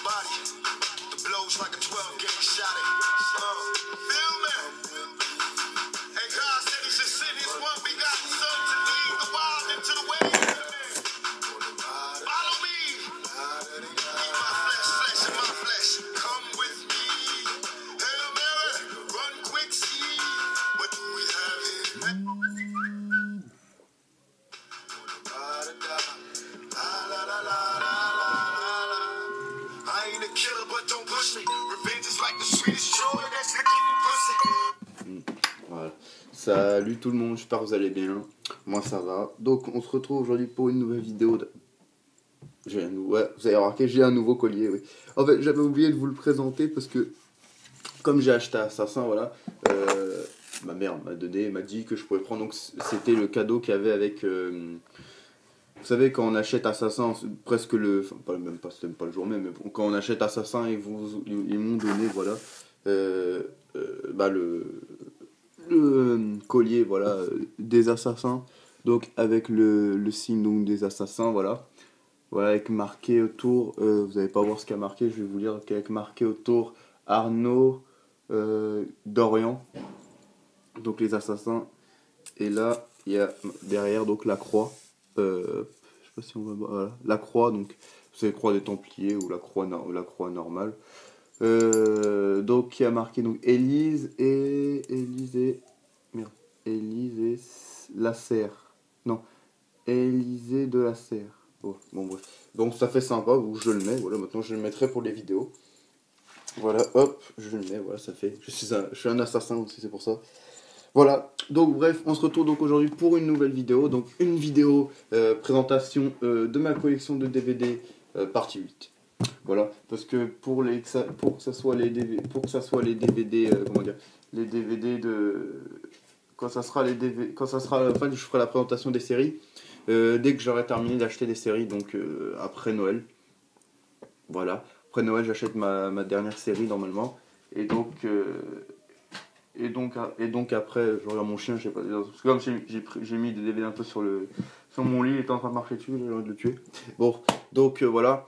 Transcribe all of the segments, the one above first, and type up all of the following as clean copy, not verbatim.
body. The blows like a 12 gauge shot. Feel me? And God said He should send His one begotten Son to lead the wild into the way. Follow me. Eat my flesh, flesh of my flesh. Come with me. Hail Mary, run quick, see. What do we have here? I ain't a killer, but don't push me. Revenge is like the sweetest joy that's the kicking pussy. Voilà. Salut tout le monde, j'espère que vous allez bien. Moi ça va. Donc on se retrouve aujourd'hui pour une nouvelle vidéo. Ouais, vous avez remarqué, j'ai un nouveau collier. Oui. En fait, j'avais oublié de vous le présenter parce que comme j'ai acheté Assassin, voilà, ma mère m'a dit que je pouvais prendre. Donc c'était le cadeau qu'il y avait avec. Vous savez, quand on achète Assassin, presque le. Enfin, c'était même pas le jour même, mais bon, quand on achète Assassin, ils m'ont donné, voilà, bah, le collier, voilà, des Assassins. Donc, avec le signe donc, des Assassins, voilà. Voilà, avec marqué autour, vous n'allez pas voir ce qu'il y a marqué, je vais vous lire, avec marqué autour Arnaud Dorian. Donc, les Assassins. Et là, il y a derrière donc la croix. Je sais pas si on va voir. Voilà. La croix, donc c'est la croix des Templiers ou la croix normale. Donc qui a marqué donc Élise et Lasserre. Non, Élysée de Lasserre. Oh, bon bref. Donc ça fait sympa, où je le mets. Voilà, maintenant je le mettrai pour les vidéos. Voilà, hop, je le mets. Voilà, ça fait. Je suis un assassin aussi, c'est pour ça. Voilà, donc bref, on se retrouve donc aujourd'hui pour une nouvelle vidéo, donc une vidéo présentation de ma collection de DVD partie 8. Voilà, parce que pour que ça soit les DVD, comment dire, les DVD de quand ça sera la fin, je ferai la présentation des séries dès que j'aurai terminé d'acheter des séries, donc après Noël. Voilà, après Noël, j'achète ma dernière série normalement, et donc après, je regarde mon chien, je sais pas. Parce que comme j'ai mis des DVD un peu sur mon lit, il était en train de marcher dessus, j'ai envie de le tuer. Bon, donc voilà.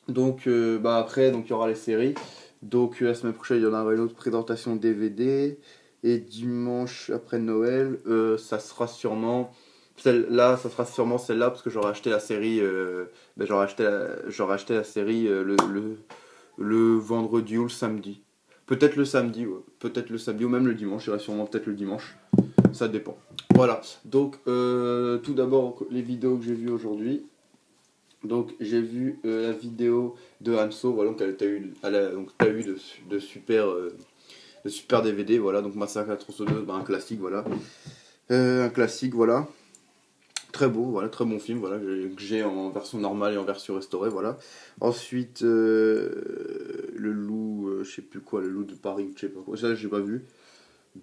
Donc bah après, donc il y aura les séries. Donc la semaine prochaine, il y en aura une autre présentation DVD. Et dimanche après Noël, ça sera sûrement celle-là, parce que j'aurai acheté la série. J'aurai acheté la série le vendredi ou le samedi. Peut-être le samedi, ouais. Peut-être le samedi ou même le dimanche, j'irai sûrement peut-être le dimanche, ça dépend. Voilà, donc tout d'abord les vidéos que j'ai vues aujourd'hui. Donc j'ai vu la vidéo de Hanso, voilà, donc t'as eu de super DVD, voilà, donc Massacre à la tronçonneuse, bah, un classique, voilà. Très beau, voilà, très bon film, voilà, que j'ai en version normale et en version restaurée, voilà. Ensuite, le loup, je sais plus quoi, le loup de Paris, je sais pas quoi, ça j'ai pas vu,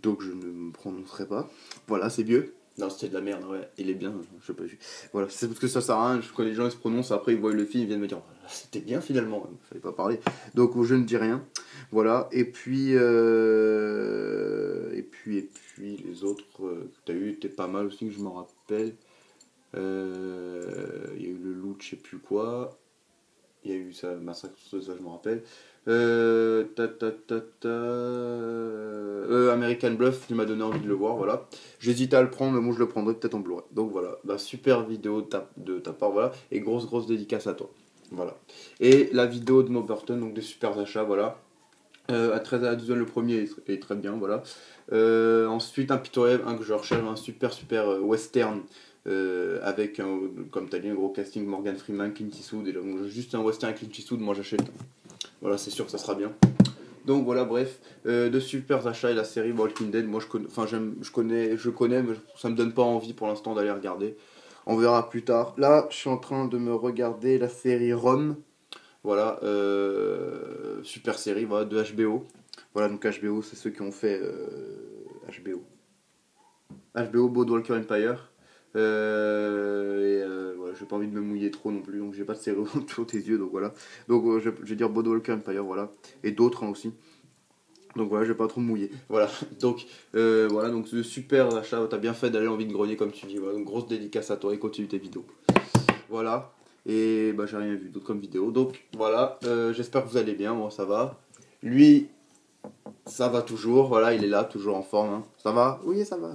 donc je ne me prononcerai pas. Voilà, c'est vieux. Non, c'était de la merde, ouais, il est bien, je sais pas vu. Voilà, c'est parce que ça sert à rien, quand les gens ils se prononcent, après ils voient le film, ils viennent me dire, oh, c'était bien finalement, il fallait pas parler. Donc je ne dis rien, voilà, et puis les autres que t'as eu étaient pas mal aussi, que je m'en rappelle. Il y a eu le loup de je sais plus quoi. Il y a eu ça, Massacre, ça je me rappelle. American Bluff, qui m'a donné envie de le voir, voilà. J'hésitais à le prendre, mais bon, je le prendrai peut-être en Blu-ray. Donc voilà, bah, super vidéo de ta part, voilà. Et grosse dédicace à toi. Voilà. Et la vidéo de Mo Burton, donc des super achats, voilà. À 13 à 12 le premier est très bien, voilà. Ensuite, un pitoyable, que je recherche, un super western. Avec comme tu as dit un gros casting, Morgan Freeman, Clint Eastwood, et juste un western avec Clint Eastwood, moi j'achète. Voilà, c'est sûr que ça sera bien. Donc voilà, bref, de super achats et la série Walking Dead, moi je connais, mais ça me donne pas envie pour l'instant d'aller regarder. On verra plus tard. Là, je suis en train de me regarder la série Rome. Voilà, super série, voilà, de HBO. Voilà, donc HBO, c'est ceux qui ont fait HBO Boardwalker Empire. Voilà, j'ai pas envie de me mouiller trop non plus, donc j'ai pas de série autour des yeux, donc voilà. Donc je vais dire Boardwalker Empire, voilà, et d'autres aussi. Donc voilà, je vais pas trop me mouiller. Voilà, donc voilà, donc ce super achat, t'as bien fait d'aller en vide-grenier comme tu dis. Voilà, donc grosse dédicace à toi et continue tes vidéos. Voilà. Et bah j'ai rien vu d'autre comme vidéo. Donc voilà, j'espère que vous allez bien, moi ça va. Lui, ça va toujours, voilà, il est là, toujours en forme. Hein. Ça va? Oui, ça va.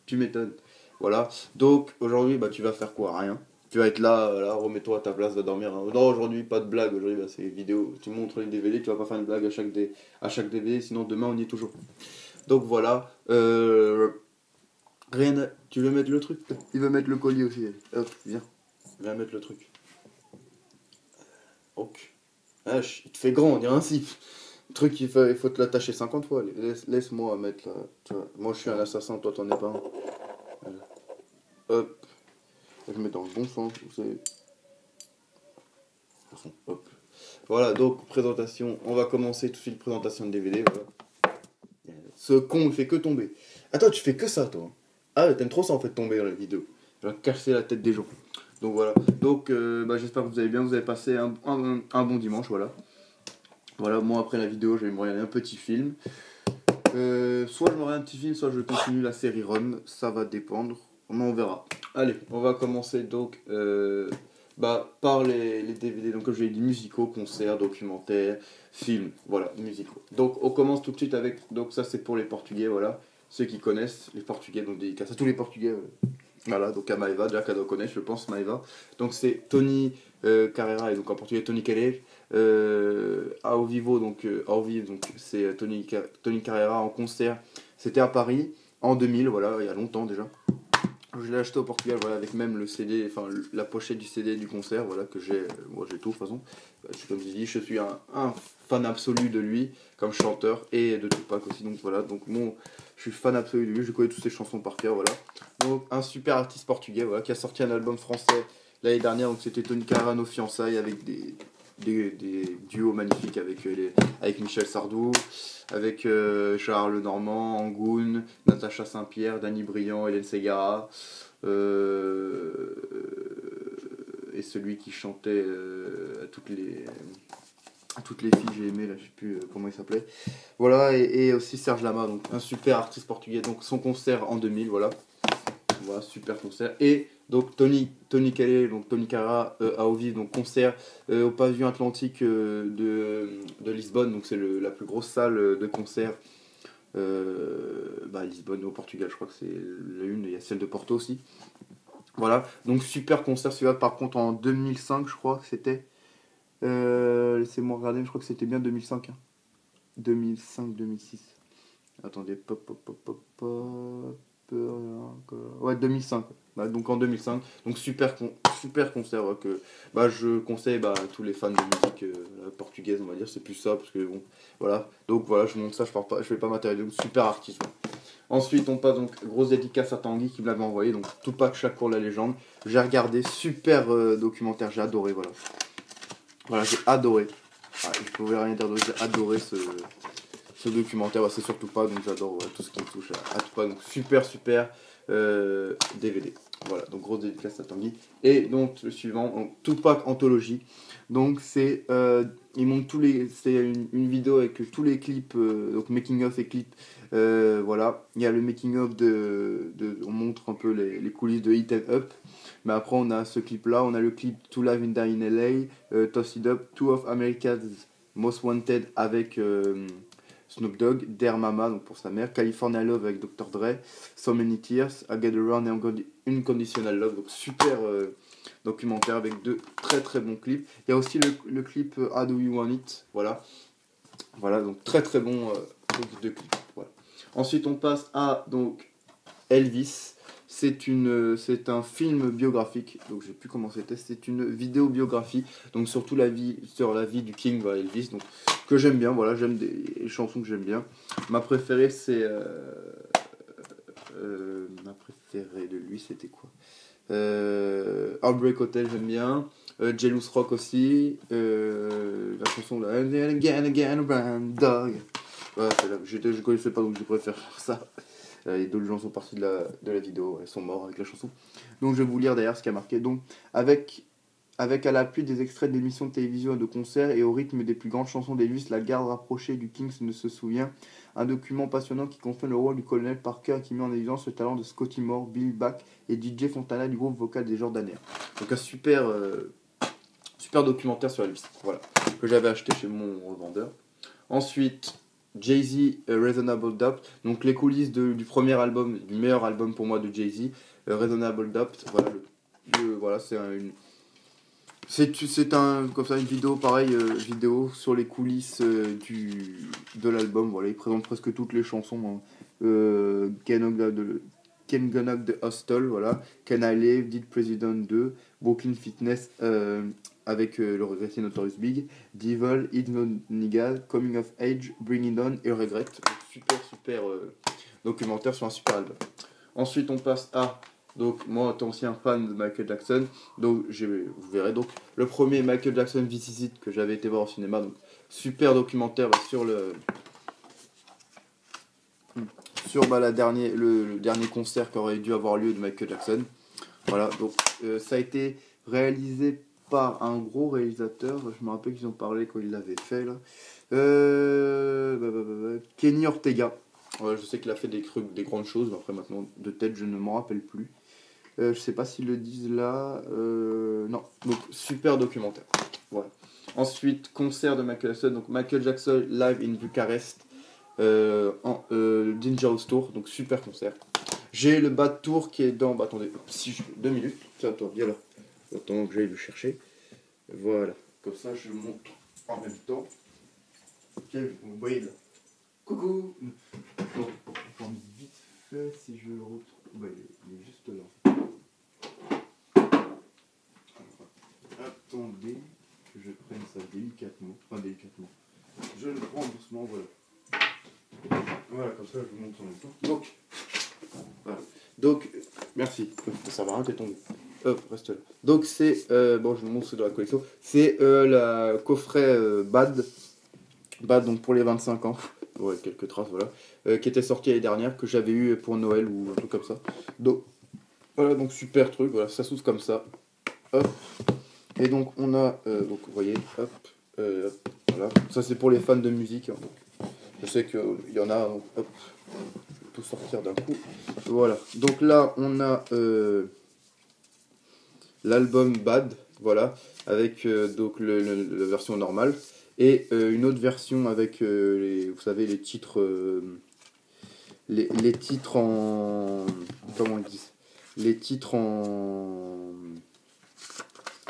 Tu m'étonnes. Voilà. Donc aujourd'hui, bah tu vas faire quoi? Rien. Tu vas être là, là, remets-toi à ta place, va dormir. Hein. Non, aujourd'hui, pas de blague. Aujourd'hui, bah, c'est vidéo. Tu montres les DVD, tu vas pas faire une blague à chaque DVD, sinon demain on y est toujours. Donc voilà. Rien à... Tu veux mettre le truc? Il veut mettre le collier aussi. Hop, viens. Viens mettre le truc. Ok. Ah, il te fait grand, on dirait un zip. Le truc, il faut te l'attacher 50 fois. Laisse-moi mettre là. Tu vois. Moi, je suis un assassin, toi, t'en es pas un. Voilà. Hop. Je mets dans le bon sens. Vous savez. De toute façon, hop. Voilà, donc, présentation. On va commencer tout de suite, présentation de DVD. Voilà. Ce con, il fait que tomber. Attends, tu fais que ça, toi. Ah, t'aimes trop ça, en fait, tomber dans la vidéo. Tu vas casser la tête des gens. Donc, voilà. Donc, bah, j'espère que vous allez bien. Vous avez passé un bon dimanche, voilà. Voilà, moi après la vidéo, je vais me regarder un petit film. Soit je me regarde un petit film, soit je continue la série Run. Ça va dépendre. On verra. Allez, on va commencer donc par les DVD. Donc comme je l'ai dit, musicaux, concerts, documentaires, films. Voilà, musicaux. Donc on commence tout de suite avec. Donc ça c'est pour les Portugais, voilà. Ceux qui connaissent les Portugais, donc dédicace à tous les Portugais. Voilà, donc à Maeva, déjà qu'elle doit connaître, je pense, Maeva. Donc c'est Tony Carreira, et donc en portugais Tony Calais. Ao Vivo, donc Ao Vivo, donc c'est Tony Carreira en concert. C'était à Paris en 2000, voilà, il y a longtemps déjà. Je l'ai acheté au Portugal, voilà, avec même le CD, enfin la pochette du CD du concert, voilà, que j'ai, moi j'ai tout de toute façon. Comme je dis, je suis un fan absolu de lui, comme chanteur, et de Tupac aussi, donc voilà, donc je suis fan absolu de lui, je connais toutes ses chansons par cœur, voilà. Donc un super artiste portugais, voilà, qui a sorti un album français l'année dernière, donc c'était Tony Carreira nos fiançailles, avec des duos magnifiques avec Michel Sardou, avec Charles Normand, Angoun, Natacha Saint-Pierre, Danny Briand, Hélène Ségara, et celui qui chantait à toutes les filles que j'ai aimées, là je sais plus comment il s'appelait. Voilà, et aussi Serge Lama, donc un super artiste portugais, donc son concert en 2000, voilà. Voilà, super concert. Et donc Tony Calais, donc Tony Carreira à Ovive, donc concert au pavillon Atlantique de Lisbonne, donc c'est la plus grosse salle de concert à Lisbonne au Portugal, je crois que c'est l'une, il y a celle de Porto aussi. Voilà, donc super concert, celui-là par contre en 2005 je crois que c'était. Laissez-moi regarder, je crois que c'était bien 2005. Hein. 2005-2006. Attendez, ouais, 2005. Bah, donc en 2005. Donc super concert que je conseille à tous les fans de musique portugaise, on va dire. C'est plus ça, parce que bon, voilà. Donc voilà, je montre ça, je vais pas m'attarder. Donc super artiste. Voilà. Ensuite, on passe donc grosse dédicace à Tanguy qui me l'avait envoyé. Donc Tupac Shakur la légende. J'ai regardé, super documentaire, j'ai adoré, voilà. Voilà, j'ai adoré. Ah, je pouvais rien dire d'autre, j'ai adoré ce documentaire, c'est surtout pas, donc j'adore tout ce qui me touche à Tupac, donc super DVD. Voilà, donc grosse dédicace à Tanguy. Et donc le suivant, donc, Tupac Anthologie. Donc c'est, il montre c'est une vidéo avec tous les clips, donc making of et clips. Voilà, il y a le making of on montre un peu les coulisses de Hit 'em Up. Mais après on a ce clip là, on a le clip To Live in LA, Toss It Up, Two of America's Most Wanted avec Snoop Dogg, Dear Mama donc pour sa mère, California Love avec Dr. Dre, So Many Tears, I Get Around et Unconditional Love, donc super documentaire avec deux très bons clips. Il y a aussi le clip How Do You Want It, voilà, donc très bon deux clips. Voilà. Ensuite on passe à donc Elvis. C'est un film biographique, donc je sais plus comment c'était, c'est une vidéo biographie, donc sur la vie du King, voilà, Elvis, donc que j'aime bien, voilà, j'aime des chansons que j'aime bien. Ma préférée c'est ma préférée de lui c'était quoi? Heartbreak Hotel j'aime bien, Jealous Rock aussi, la chanson là, Again, Brown Dog. Voilà, je connaissais pas donc je préfère faire ça. Et d'autres gens sont partis de la vidéo, ils sont morts avec la chanson. Donc je vais vous lire d'ailleurs ce qui a marqué. Donc avec à l'appui des extraits d'émissions de télévision et de concerts et au rythme des plus grandes chansons d'Elvis, la garde rapprochée du Kings ne se souvient. Un document passionnant qui confirme le rôle du colonel Parker et qui met en évidence le talent de Scotty Moore, Bill Bach et DJ Fontana du groupe vocal des Jordanaires. Donc un super Super documentaire sur Elvis, voilà, que j'avais acheté chez mon revendeur. Ensuite, Jay-Z, Reasonable Doubt, donc les coulisses du premier album, du meilleur album pour moi de Jay-Z, Reasonable Doubt, voilà, voilà c'est comme ça, une vidéo, pareil, vidéo sur les coulisses de l'album, voilà, il présente presque toutes les chansons, hein. Ken Gonna the Hostel, voilà, Can I Live, Dead President 2, Brooklyn Fitness, avec le regretté Notorious Big, Devil, It's No Nigga, Coming of Age, Bring It On et Regret. Donc, super documentaire sur un super album. Ensuite, on passe à, donc moi, étant aussi un fan de Michael Jackson, donc vous verrez, donc le premier Michael Jackson This Is It que j'avais été voir au cinéma, donc super documentaire sur le dernier concert qui aurait dû avoir lieu de Michael Jackson. Voilà, donc ça a été réalisé par un gros réalisateur, je me rappelle qu'ils ont parlé quand ils l'avaient fait là. Kenny Ortega. Voilà, je sais qu'il a fait des grandes choses, mais après maintenant de tête je ne m'en rappelle plus. Je sais pas s'ils le disent là. Non, donc super documentaire. Voilà. Ensuite, concert de Michael Jackson, donc Michael Jackson live in Bucarest. Dangerous Tour, donc super concert. J'ai le Bad Tour qui est dans. Bah, attendez, si je... 2 minutes. Attends, viens là. Attends que j'aille le chercher. Voilà. Comme ça, je montre en même temps. Ok, vous voyez là. Coucou. Donc, on vite fait si je le retrouve. Bah, il est juste là. Attendez que je prenne ça délicatement. Enfin, délicatement. Je le prends doucement, voilà. Voilà, comme ça je vous montre en même temps. Donc, voilà. Donc, merci. Ça va rien, t'es tombé. Hop, reste là. Donc, c'est. Bon, je vous montre dans la collection. C'est la coffret Bad. Bad, donc pour les 25 ans. Ouais, quelques traces, voilà. Qui était sorti l'année dernière, que j'avais eu pour Noël ou un truc comme ça. Donc, voilà, donc super truc. Voilà, ça s'ouvre comme ça. Hop. Et donc, on a. Donc, vous voyez, hop. Voilà. Ça, c'est pour les fans de musique. Hein, donc. Je sais qu'il y en a, donc hop, je vais tout sortir d'un coup. Voilà, donc là on a l'album Bad, voilà, avec donc la version normale, et une autre version avec, vous savez, les titres, les titres en... Comment ils disent? Les titres en...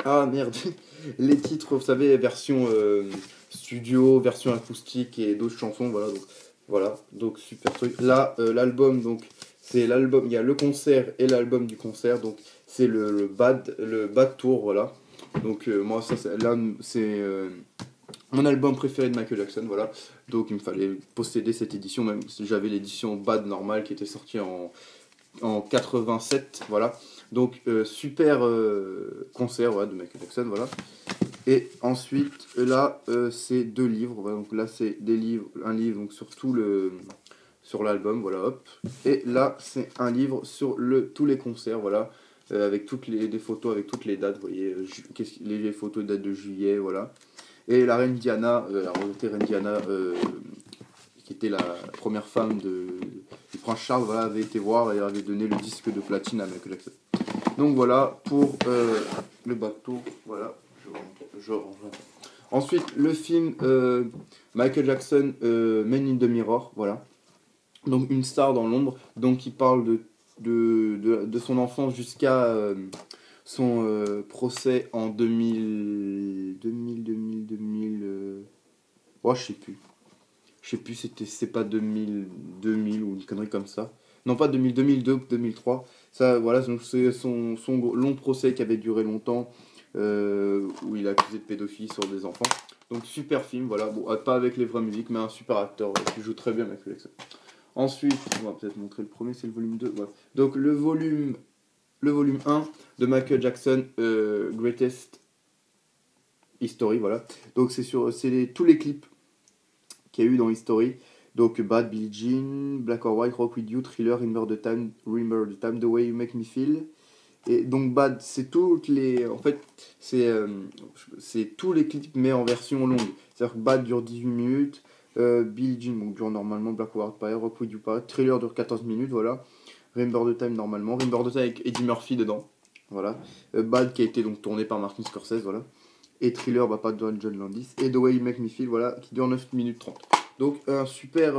Ah merde. Les titres, vous savez, version studio, version acoustique et d'autres chansons, voilà, donc super truc. Là, l'album, donc c'est l'album, il y a le concert et l'album du concert, donc c'est le Bad Tour, voilà. Donc moi ça c'est mon album préféré de Michael Jackson, voilà. Donc il me fallait posséder cette édition, même si j'avais l'édition Bad normale qui était sortie en 87, voilà. Donc super concert, voilà, de Michael Jackson, voilà. Et ensuite là c'est 2 livres, voilà. Donc là c'est un livre donc sur l'album, voilà, hop. Et là c'est un livre sur tous les concerts, voilà, avec des photos avec toutes les dates, vous voyez, les photos datent de juillet, voilà. Et la reine Diana, la royauté reine Diana, qui était la première femme du prince Charles, voilà, avait été voir et avait donné le disque de platine à Michael Jackson. Donc voilà pour le bateau, voilà, je range. Ensuite le film Michael Jackson Man in the Mirror, voilà. Donc une star dans l'ombre, donc il parle de son enfance jusqu'à son procès en 2000, oh, je sais plus, c'est pas 2000 ou une connerie comme ça. Non, pas 2000, 2002, 2003. Ça, voilà, donc c'est son long procès qui avait duré longtemps, où il a accusé de pédophilie sur des enfants. Donc super film, voilà, bon, pas avec les vraies musiques, mais un super acteur qui joue très bien Michael Jackson. Ensuite, on va peut-être montrer le premier, c'est le volume 2. Voilà. Donc le volume 1 de Michael Jackson, Greatest History, voilà. Donc c'est tous les clips qu'il y a eu dans History. Donc Bad, Billie Jean, Black or White, Rock With You, Thriller, Remember the Time, The Way You Make Me Feel. Et donc Bad, c'est toutes les... En fait, c'est tous les clips mais en version longue. C'est-à-dire que Bad dure 18 minutes, Billie Jean dure normalement, Black or White pareil, Rock With You pareil, Thriller dure 14 minutes, voilà. Remember the Time normalement, Remember the Time avec Eddie Murphy dedans, voilà. Bad qui a été donc tourné par Martin Scorsese, voilà. et Thriller, bah, pas de John Landis, et The Way You Make Me Feel, voilà, qui dure 9 minutes 30. Donc un super,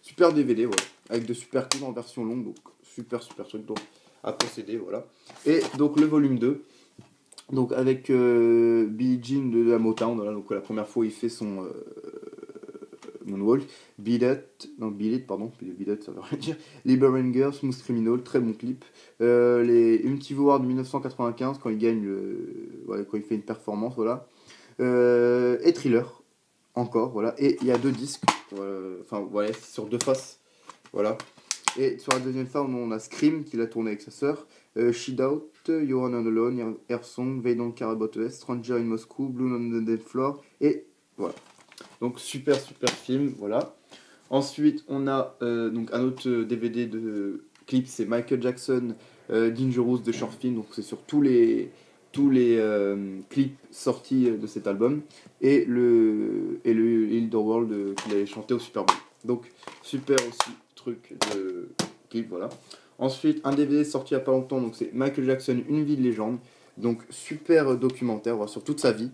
super DVD, voilà, avec de super clips en version longue, donc super truc, donc à posséder, voilà. Et donc le volume 2, donc avec Billie Jean de la Motown, voilà, donc la première fois il fait son Moonwalk, Beat It, pardon, Beat It ça veut rien dire, Liberating Girl, Smooth Criminal, très bon clip, les MTV Awards de 1995 quand il gagne, ouais, quand il fait une performance, voilà, et Thriller, encore, voilà, et il y a 2 disques, enfin voilà, sur 2 faces, voilà. Et sur la deuxième face, on a Scream qu'il a tourné avec sa sœur, She Doubt, You're on Alone, Air Song, They Don't Care About Us, Stranger in Moscow, Blue on the Dead Floor, et voilà. Donc super film, voilà. Ensuite, on a donc un autre DVD de clip, c'est Michael Jackson, Dangerous de Short Film, donc c'est sur tous les clips sortis de cet album, et le Heal the World qu'il avait chanté au Super Bowl. Donc super aussi truc de clip, voilà. Ensuite, un DVD sorti il n'y a pas longtemps, donc c'est Michael Jackson, Une vie de légende, donc super documentaire, voilà, sur toute sa vie,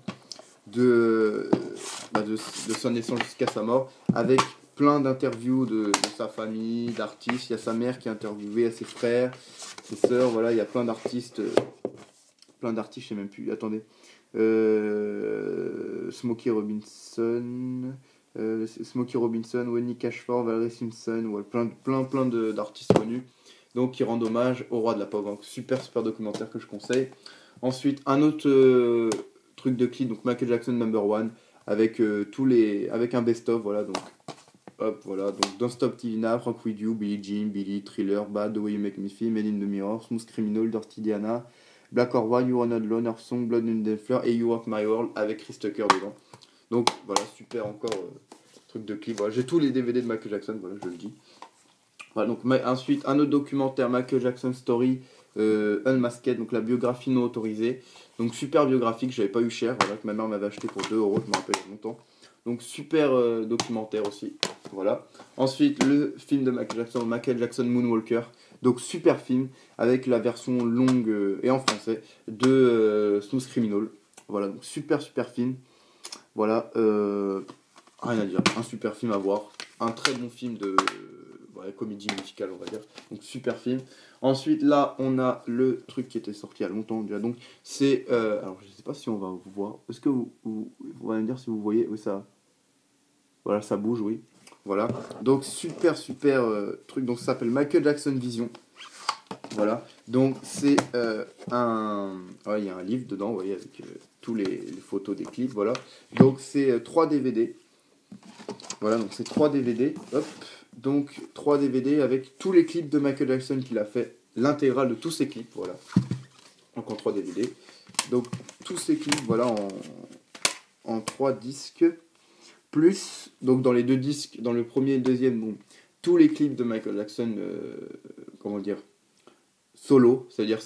de sa naissance jusqu'à sa mort, avec plein d'interviews de sa famille, d'artistes. Il y a sa mère qui est interviewée, il y a ses frères, ses sœurs, voilà, il y a plein d'artistes, je sais même plus, attendez, Smokey Robinson, Wendy Cashford, Valerie Simpson, ouais, plein d'artistes connus, donc qui rendent hommage au roi de la pop. Donc super documentaire que je conseille. Ensuite, un autre truc de clip, donc Michael Jackson #1, avec avec un best-of, voilà, donc hop, voilà, donc Don't Stop Till Now, Rock With You, Billie Jean, Billy, Thriller, Bad, The Way You Make Me Feel, Men in the Mirror, Smooth Criminal, Dirty Diana, Black or White, You Are Not Alone, Earth Song, Blood in the Floor et You Rock My World avec Chris Tucker dedans. Donc voilà, super encore truc de clip. Voilà, j'ai tous les DVD de Michael Jackson, voilà, je le dis. Voilà, donc ensuite un autre documentaire, Michael Jackson Story, Unmasked, donc la biographie non autorisée. Donc super biographique, j'avais pas eu cher, voilà, que ma mère m'avait acheté pour 2€, je me rappelle il y a longtemps. Donc super documentaire aussi, voilà. Ensuite le film de Michael Jackson Moonwalker, donc super film avec la version longue et en français de Smooth Criminal. Voilà, donc super film. Voilà, rien à dire, un super film à voir, un très bon film de comédie musicale, on va dire. Donc super film. Ensuite là on a le truc qui était sorti il y a longtemps déjà, donc c'est alors je sais pas si on va vous voir, est-ce que vous allez me dire si vous voyez, oui ça, voilà, ça bouge, oui, voilà, donc super truc, donc ça s'appelle Michael Jackson Vision, voilà, donc c'est il y a un livre dedans, vous voyez, avec tous les photos des clips, voilà, donc c'est 3 DVD, voilà, donc c'est 3 DVD, hop, donc 3 DVD avec tous les clips de Michael Jackson qu'il a fait, l'intégrale de tous ses clips, voilà, donc en 3 DVD, donc tous ces clips, voilà, en 3 disques, plus, donc dans les 2 disques, dans le premier et le deuxième, donc tous les clips de Michael Jackson, comment dire, solo, c'est-à-dire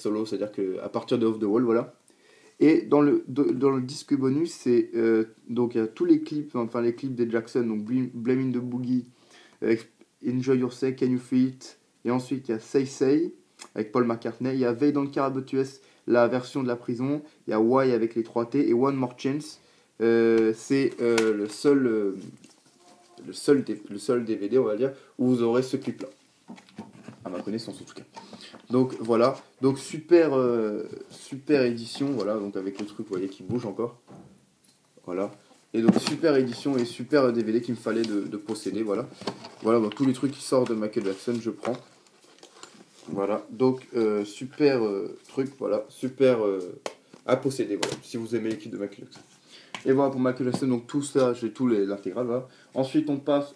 qu'à partir de Off the Wall, voilà. Et dans le disque bonus, c'est donc il y a tous les clips, enfin les clips des Jackson, donc Blaming the Boogie, Enjoy Yourself, Can You Feel It, et ensuite il y a Say Say avec Paul McCartney, il y a They Don't Care About Us, la version de la prison, il y a Why avec les 3 T et One More Chance. C'est le seul DVD, on va dire, où vous aurez ce clip là, à ma connaissance en tout cas. Donc voilà, donc super édition, voilà, donc avec le truc, vous voyez, qui bouge encore, voilà, et donc super édition et super DVD qu'il me fallait de posséder, voilà, donc tous les trucs qui sortent de Michael Jackson je prends, voilà, donc super truc, voilà, super à posséder, voilà, si vous aimez l'équipe de Michael Jackson. Et voilà pour Michael Jackson, donc tout ça, j'ai tout l'intégral, voilà. Ensuite on passe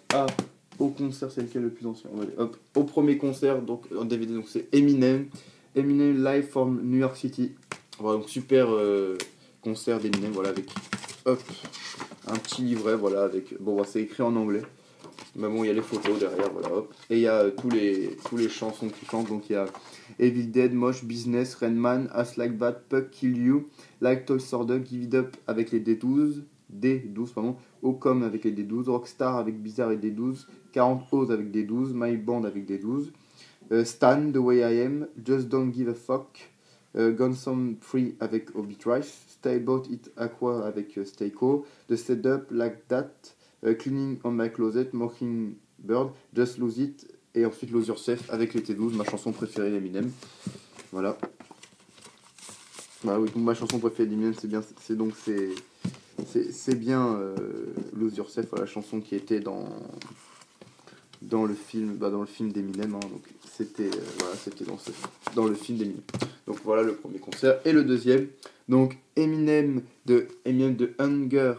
au concert, c'est lequel le plus ancien, hop, au premier concert, donc en DVD, donc c'est Eminem Live from New York City, voilà, donc super concert d'Eminem, voilà, avec hop, un petit livret, voilà, avec, bon, c'est écrit en anglais, mais bon, il y a les photos derrière, voilà, hop, et il y a tous les chansons qui chantent, donc il y a Evil Dead, Mosh, Business, Rain Man, Us Like That, Puck, Kill You, Like Toy Story, Give It Up avec les D12, pardon, Ocom avec les D12, Rockstar avec Bizarre et D12, 40 O's avec D12, My Band avec D12, Stan, The Way I Am, Just Don't Give a Fuck, Gone Some Free avec Obi Trice, Stay About It Aqua avec Stayco, The Setup Like That, Cleaning on My Closet, Mockingbird, Just Lose It, et ensuite Lose Yourself avec les T12, ma chanson préférée d'Eminem. Voilà. Bah oui, donc ma chanson préférée d'Eminem, c'est bien, c'est bien Lose Yourself, la chanson qui était dans le film, dans le film d'Eminem, hein, donc c'était dans le film d'Eminem. Donc voilà le premier concert. Et le deuxième, donc Eminem de Hunger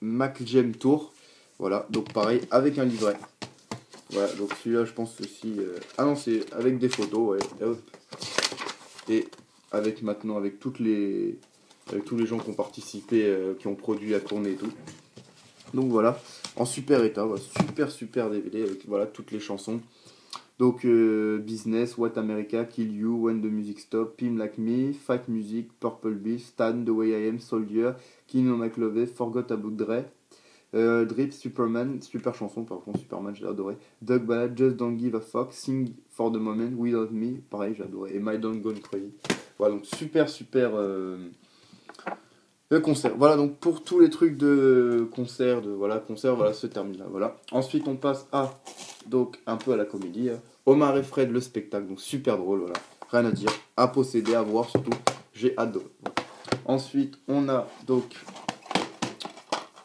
Mac Jam Tour. Voilà, donc pareil, avec un livret. Voilà, donc celui-là, je pense aussi. Ah non, c'est avec des photos, ouais. Et, hop. Et avec tous les gens qui ont participé, qui ont produit la tournée et tout. Donc voilà, en super état, voilà, super DVD avec voilà toutes les chansons. Donc Business, What America, Kill You, When the Music Stop, Pim Like Me, Fight Music, Purple Beast, Stan, The Way I Am, Soldier, King of McLovey, Forgot About Dre, Drip, Superman, super chanson par contre, Superman j'ai adoré, Doug Ballad, Just Don't Give a Fuck, Sing for the Moment, Without Me, pareil j'ai adoré, et My Don't Gone Crazy. Voilà, donc super le concert. Voilà, donc pour tous les trucs de concert, voilà, se termine là. Voilà. Ensuite, on passe donc un peu à la comédie. Omar et Fred, le spectacle, donc super drôle, voilà. Rien à dire, à posséder, à voir surtout. J'ai adoré. Voilà. Ensuite, on a donc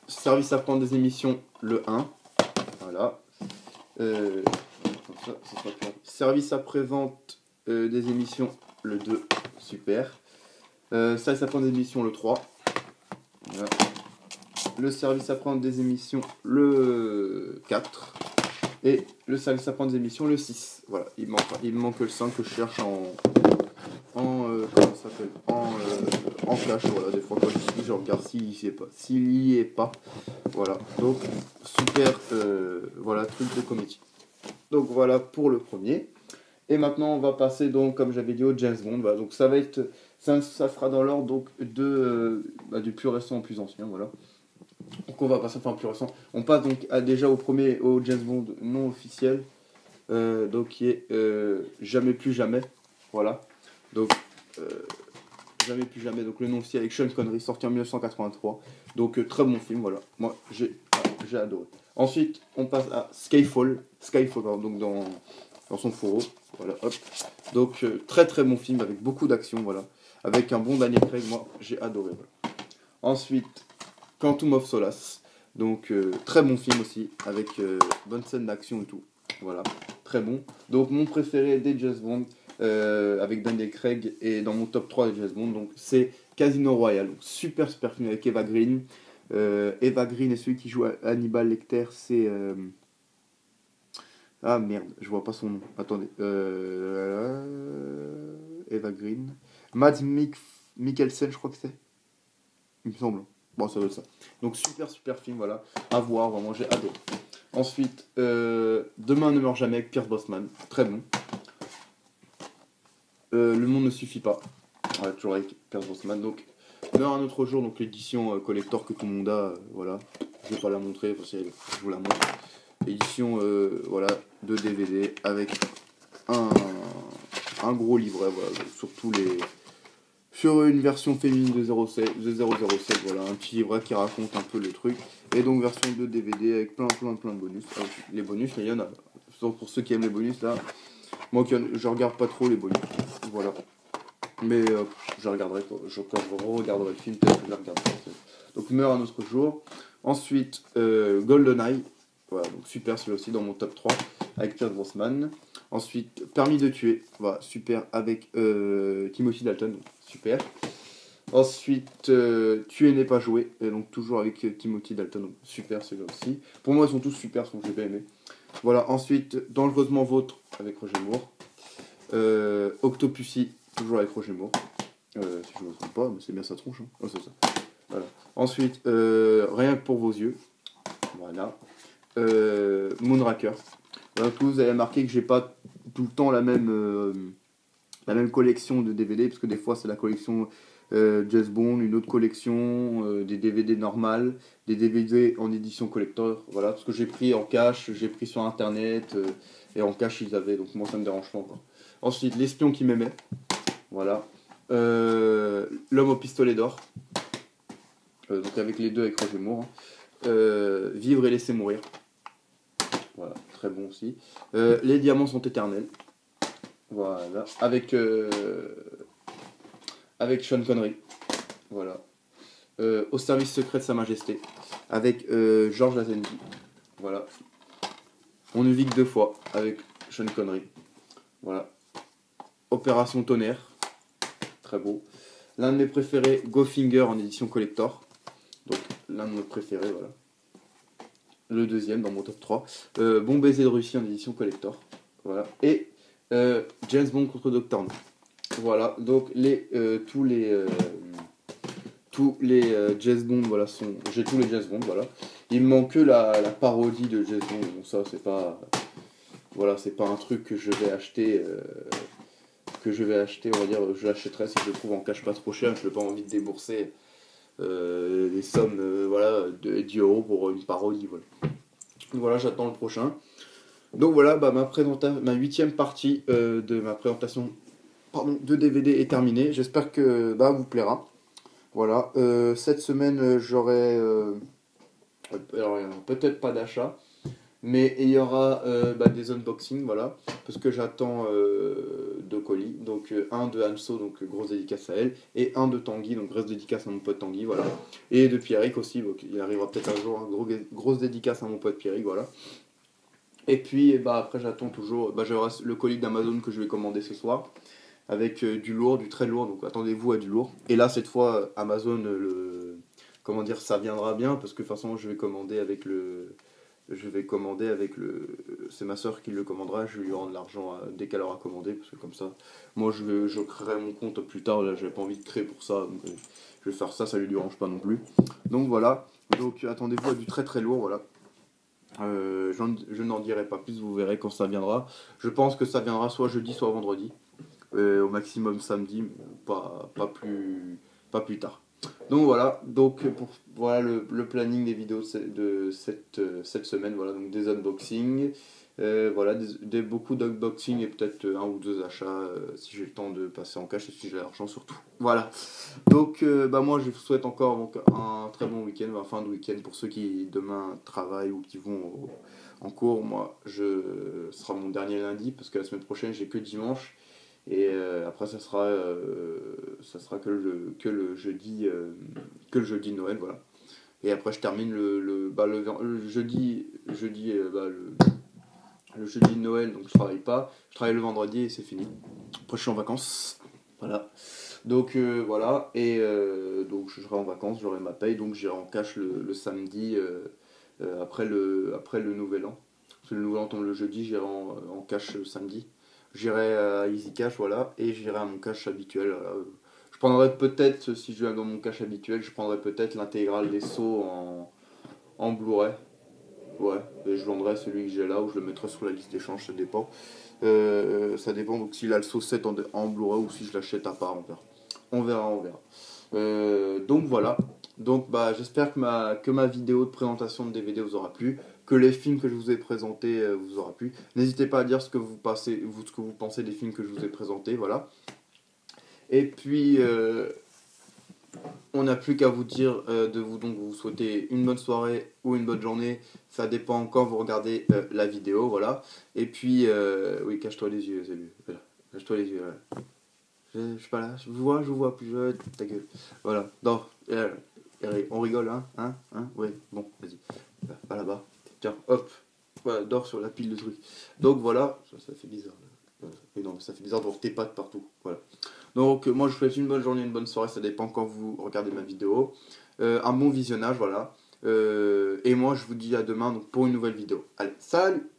Service à prendre des émissions, le 1. Voilà. Comme ça sera clair. Service après-vente des émissions, le 2. Super. Service à prendre des émissions, le 3. Voilà. Le service à prendre des émissions, le 4. Et le service à prendre des émissions, le 6. Voilà, il me manque le 5 que je cherche comment ça s'appelle, en flash. Voilà, des fois quand je regarde s'il y est pas. Voilà, donc super voilà, truc de comédie. Donc voilà pour le premier. Et maintenant on va passer donc, comme j'avais dit, au James Bond. Voilà, donc ça sera dans l'ordre donc du plus récent au plus ancien. Voilà. Donc on va passer plus récent. On passe donc déjà au James Bond non officiel, donc qui est Jamais plus jamais. Voilà. Donc Jamais plus jamais. Donc le non officiel avec Sean Connery, sorti en 1983. Donc très bon film. Voilà. Moi j'ai adoré. Ensuite on passe à Skyfall, donc dans son fourreau. Voilà, hop. Donc très très bon film avec beaucoup d'action, voilà. Avec un bon Daniel Craig, moi j'ai adoré. Voilà. Ensuite, Quantum of Solace. Donc très bon film aussi, avec bonne scène d'action et tout. Voilà, très bon. Donc mon préféré des James Bond, avec Daniel Craig, et dans mon top 3 des James Bond, donc c'est Casino Royale. Donc, super film avec Eva Green. Eva Green et celui qui joue à Hannibal Lecter, c'est... Ah merde, je vois pas son nom. Attendez. Eva Green. Mads Mikkelsen, je crois que c'est. Il me semble. Bon, ça doit être ça. Donc super film, voilà. À voir, vraiment, j'ai adoré. Ensuite, Demain ne meurt jamais avec Pierce Brosnan. Très bon. Le monde ne suffit pas. Ouais, toujours avec Pierce Brosnan. Donc, Meurt un autre jour, donc l'édition collector que tout le monde a. Voilà. Je vais pas la montrer, parce que je vous la montre. Édition voilà, de DVD avec un gros livret, voilà, sur une version féminine de 007, voilà, un petit livret qui raconte un peu le truc, et donc version de DVD avec plein de bonus. Alors, les bonus, il y en a, sauf pour ceux qui aiment les bonus là, moi je regarde pas trop les bonus, voilà, mais je regarderai quand je regarderai le film, peut-être que je la regarderai. Donc Meurt un autre jour. Ensuite GoldenEye. Voilà, donc super, celui-là aussi dans mon top 3 avec Pierce Brosnan. Ensuite, Permis de tuer, voilà, super, avec Timothy Dalton, super. Ensuite, Tuer n'est pas joué, et donc toujours avec Timothy Dalton, donc super celui-là aussi. Pour moi, ils sont tous super, ce que j'ai pas aimé. Voilà, ensuite, Dangereusement Vôtre avec Roger Moore. Octopussy, toujours avec Roger Moore. Si je ne me trompe pas, mais c'est bien sa tronche. Hein. Oh, c'est ça. Voilà. Ensuite, Rien que pour vos yeux. Voilà. Moonraker. Donc vous avez remarqué que j'ai pas tout le temps la même collection de DVD, parce que des fois c'est la collection James Bond, une autre collection, des DVD normales, des DVD en édition collector, voilà, parce que j'ai pris en cash, j'ai pris sur internet, et en cash ils avaient, donc moi ça me dérange pas, quoi. Ensuite, L'espion qui m'aimait, Voilà. L'homme au pistolet d'or. Donc avec les deux avec Roger Moore. Vivre et laisser mourir. Voilà, très bon aussi. Les diamants sont éternels. Voilà. Avec Sean Connery. Voilà. Au service secret de Sa Majesté. Avec George Lazenby. Voilà. On ne vit que 2 fois. Avec Sean Connery. Voilà. Opération Tonnerre. Très beau. L'un de mes préférés, Goldfinger en édition collector. Donc l'un de mes préférés, voilà. Le deuxième dans mon top 3. Bon baiser de Russie en édition collector. Voilà. Et James Bond contre Dr. No. Voilà. Donc tous les James Bond, voilà, j'ai tous les James Bond, voilà. Il me manque que la parodie de James Bond. Bon, ça c'est pas, voilà, c'est pas un truc que je vais acheter. On va dire, je l'achèterai si je le trouve en cash pas trop cher. Je n'ai pas envie de débourser des sommes, voilà, de 10 € pour une parodie, voilà. Voilà, j'attends le prochain. Donc voilà, bah, ma 8e partie de ma présentation de DVD est terminée. J'espère que vous plaira. Voilà, cette semaine j'aurai alors peut-être pas d'achat, mais il y aura des unboxings, voilà, parce que j'attends 2 colis, donc un de Hanso, donc grosse dédicace à elle, et un de Tanguy, donc grosse dédicace à mon pote Tanguy, voilà, et de Pierrick aussi, donc il arrivera peut-être un jour, grosse dédicace à mon pote Pierrick, voilà. Et puis après j'attends toujours, j'aurai le colis d'Amazon que je vais commander ce soir, avec du lourd, du très lourd, donc attendez-vous à du lourd. Et là cette fois Amazon, comment dire, ça viendra bien, parce que de toute façon je vais commander avec c'est ma soeur qui le commandera, je vais lui rendre l'argent dès qu'elle aura commandé, parce que comme ça, moi je créerai mon compte plus tard, là j'avais pas envie de créer pour ça, donc je vais faire ça, ça lui dérange pas non plus. Donc voilà, donc attendez-vous à du très très lourd, voilà. Je n'en dirai pas plus, vous verrez quand ça viendra. Je pense que ça viendra soit jeudi, soit vendredi. Au maximum samedi, pas plus tard. Donc voilà, voilà le planning des vidéos de cette semaine, voilà, donc des unboxings, voilà, beaucoup d'unboxings et peut-être 1 ou 2 achats si j'ai le temps de passer en cash et si j'ai l'argent surtout. Voilà, donc moi je vous souhaite encore donc, un très bon week-end, fin de week-end pour ceux qui demain travaillent ou qui vont en cours. Moi, ce sera mon dernier lundi parce que la semaine prochaine j'ai que dimanche. Et après ça sera que le jeudi de Noël, voilà. Et après je termine le jeudi le jeudi de Noël, donc je travaille pas, je travaille le vendredi et c'est fini. Après je suis en vacances, voilà. Donc voilà, et donc je serai en vacances, j'aurai ma paye, donc j'irai en cash le samedi après le nouvel an. Parce que le nouvel an tombe le jeudi, j'irai en cash le samedi. J'irai à Easy Cash, voilà, et j'irai à mon cash habituel. Je prendrai peut-être, si je vais dans mon cash habituel, je prendrai peut-être l'intégrale des sauts en Blu-ray. Ouais, et je vendrai celui que j'ai là, ou je le mettrai sur la liste d'échange, ça dépend. Ça dépend, donc s'il a le saut 7 en Blu-ray ou si je l'achète à part, on verra. Donc voilà. Donc j'espère que ma vidéo de présentation de DVD vous aura plu, que les films que je vous ai présentés vous aura plu. N'hésitez pas à dire ce que vous pensez des films que je vous ai présentés, voilà. Et puis on n'a plus qu'à vous dire vous souhaiter une bonne soirée ou une bonne journée, ça dépend quand vous regardez la vidéo, voilà. Et puis oui, cache-toi les yeux, salut. Voilà. Cache-toi les yeux, voilà. Je suis pas là, je vous vois plus, ta gueule. Voilà, dors. On rigole, hein, oui, bon, vas-y. Va là-bas. Tiens, hop. Voilà, dors sur la pile de trucs. Donc voilà, ça fait bizarre. Et non, ça fait bizarre de voir tes pattes partout. Voilà. Donc moi je vous souhaite une bonne journée, une bonne soirée, ça dépend quand vous regardez ma vidéo. Un bon visionnage, voilà. Et moi je vous dis à demain donc, pour une nouvelle vidéo. Allez, salut!